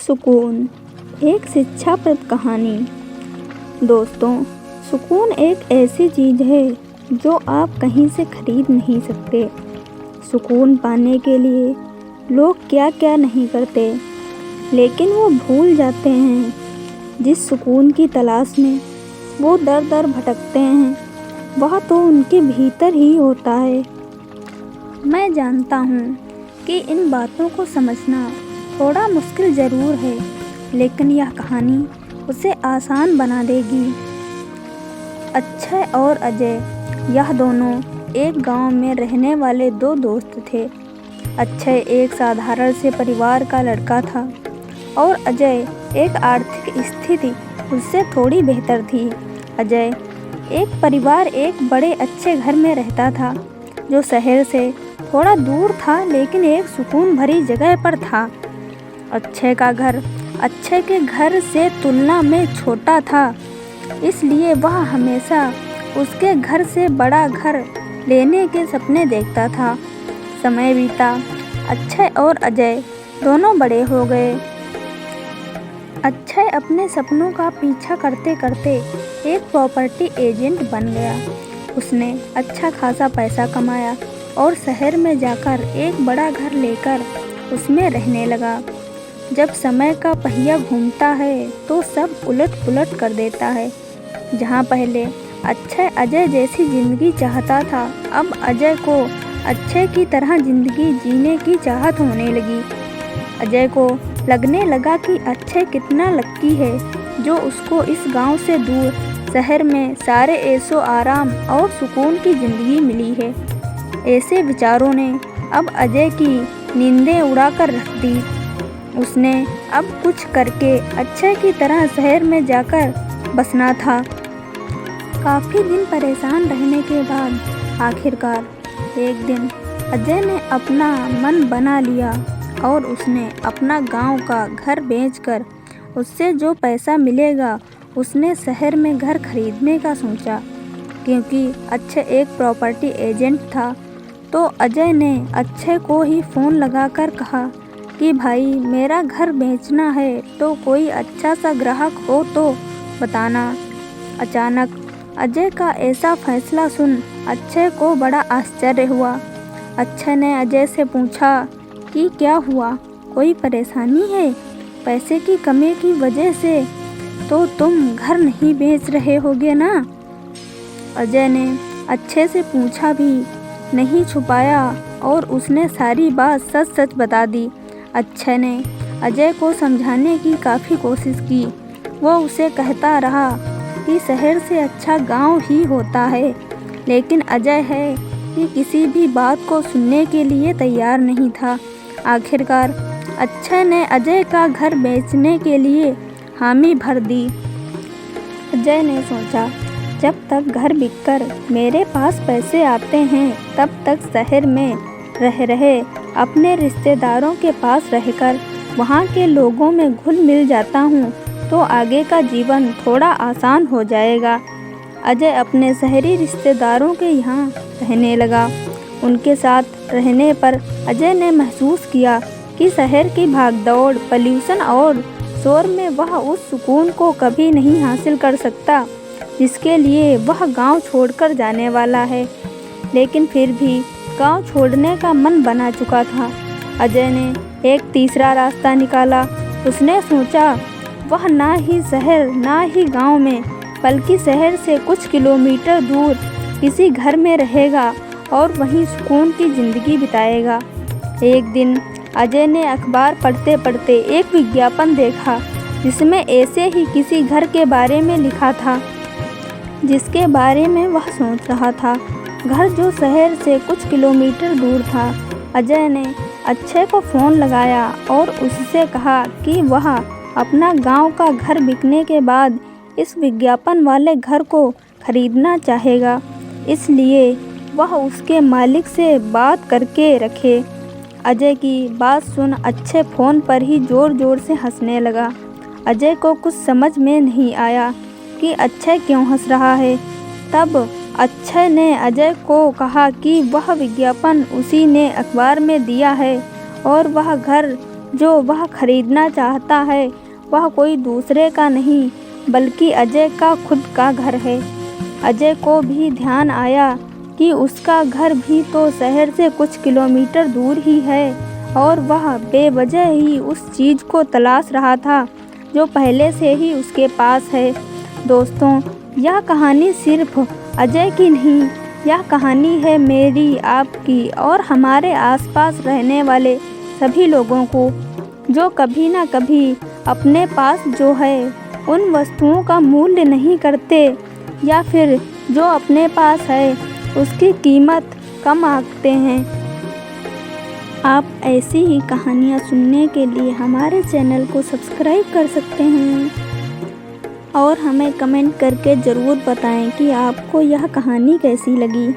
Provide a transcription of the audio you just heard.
सुकून एक शिक्षाप्रद कहानी। दोस्तों, सुकून एक ऐसी चीज़ है जो आप कहीं से खरीद नहीं सकते। सुकून पाने के लिए लोग क्या क्या नहीं करते, लेकिन वो भूल जाते हैं जिस सुकून की तलाश में वो दर दर भटकते हैं, वह तो उनके भीतर ही होता है। मैं जानता हूँ कि इन बातों को समझना थोड़ा मुश्किल ज़रूर है, लेकिन यह कहानी उसे आसान बना देगी। अक्षय और अजय, यह दोनों एक गांव में रहने वाले दो दोस्त थे। अक्षय एक साधारण से परिवार का लड़का था और अजय एक आर्थिक स्थिति उससे थोड़ी बेहतर थी। अजय एक बड़े अच्छे घर में रहता था जो शहर से थोड़ा दूर था, लेकिन एक सुकून भरी जगह पर था। अक्षय का घर अक्षय के घर से तुलना में छोटा था, इसलिए वह हमेशा उसके घर से बड़ा घर लेने के सपने देखता था। समय बीता, अक्षय और अजय दोनों बड़े हो गए। अक्षय अपने सपनों का पीछा करते करते एक प्रॉपर्टी एजेंट बन गया। उसने अच्छा खासा पैसा कमाया और शहर में जाकर एक बड़ा घर लेकर उसमें रहने लगा। जब समय का पहिया घूमता है तो सब उलट पुलट कर देता है। जहाँ पहले अक्षय अजय जैसी ज़िंदगी चाहता था, अब अजय को अक्षय की तरह ज़िंदगी जीने की चाहत होने लगी। अजय को लगने लगा कि अक्षय कितना लक्की है जो उसको इस गांव से दूर शहर में सारे ऐशो आराम और सुकून की ज़िंदगी मिली है। ऐसे विचारों ने अब अजय की नींदें उड़ाकर रख दी। उसने अब कुछ करके अक्षय की तरह शहर में जाकर बसना था। काफ़ी दिन परेशान रहने के बाद आखिरकार एक दिन अजय ने अपना मन बना लिया और उसने अपना गांव का घर बेचकर उससे जो पैसा मिलेगा उसने शहर में घर खरीदने का सोचा। क्योंकि अक्षय एक प्रॉपर्टी एजेंट था, तो अजय ने अक्षय को ही फ़ोन लगाकर कहा कि भाई, मेरा घर बेचना है, तो कोई अच्छा सा ग्राहक हो तो बताना। अचानक अजय का ऐसा फैसला सुन अक्षय को बड़ा आश्चर्य हुआ। अक्षय ने अजय से पूछा कि क्या हुआ, कोई परेशानी है? पैसे की कमी की वजह से तो तुम घर नहीं बेच रहे होगे ना? अजय ने अक्षय से पूछा भी नहीं छुपाया और उसने सारी बात सच सच बता दी। अक्षय ने अजय को समझाने की काफ़ी कोशिश की। वो उसे कहता रहा कि शहर से अच्छा गांव ही होता है, लेकिन अजय है कि किसी भी बात को सुनने के लिए तैयार नहीं था। आखिरकार अक्षय ने अजय का घर बेचने के लिए हामी भर दी। अजय ने सोचा, जब तक घर बिककर मेरे पास पैसे आते हैं, तब तक शहर में रह रहे अपने रिश्तेदारों के पास रहकर वहाँ के लोगों में घुल मिल जाता हूँ तो आगे का जीवन थोड़ा आसान हो जाएगा। अजय अपने शहरी रिश्तेदारों के यहाँ रहने लगा। उनके साथ रहने पर अजय ने महसूस किया कि शहर की भागदौड़, पॉल्यूशन और शोर में वह उस सुकून को कभी नहीं हासिल कर सकता जिसके लिए वह गांव छोड़कर जाने वाला है। लेकिन फिर भी गांव छोड़ने का मन बना चुका था। अजय ने एक तीसरा रास्ता निकाला। उसने सोचा, वह ना ही शहर ना ही गांव में, बल्कि शहर से कुछ किलोमीटर दूर किसी घर में रहेगा और वहीं सुकून की ज़िंदगी बिताएगा। एक दिन अजय ने अखबार पढ़ते पढ़ते एक विज्ञापन देखा जिसमें ऐसे ही किसी घर के बारे में लिखा था जिसके बारे में वह सोच रहा था, घर जो शहर से कुछ किलोमीटर दूर था। अजय ने अक्षय को फ़ोन लगाया और उससे कहा कि वह अपना गांव का घर बिकने के बाद इस विज्ञापन वाले घर को खरीदना चाहेगा, इसलिए वह उसके मालिक से बात करके रखे। अजय की बात सुन अक्षय फ़ोन पर ही ज़ोर ज़ोर से हंसने लगा। अजय को कुछ समझ में नहीं आया कि अक्षय क्यों हंस रहा है। तब अक्षय ने अजय को कहा कि वह विज्ञापन उसी ने अखबार में दिया है और वह घर जो वह खरीदना चाहता है वह कोई दूसरे का नहीं बल्कि अजय का खुद का घर है। अजय को भी ध्यान आया कि उसका घर भी तो शहर से कुछ किलोमीटर दूर ही है और वह बेवजह ही उस चीज़ को तलाश रहा था जो पहले से ही उसके पास है। दोस्तों, यह कहानी सिर्फ अजय की नहीं, यह कहानी है मेरी, आपकी और हमारे आसपास रहने वाले सभी लोगों को जो कभी ना कभी अपने पास जो है उन वस्तुओं का मूल्य नहीं करते या फिर जो अपने पास है उसकी कीमत कम आंकते हैं। आप ऐसी ही कहानियाँ सुनने के लिए हमारे चैनल को सब्सक्राइब कर सकते हैं और हमें कमेंट करके ज़रूर बताएं कि आपको यह कहानी कैसी लगी।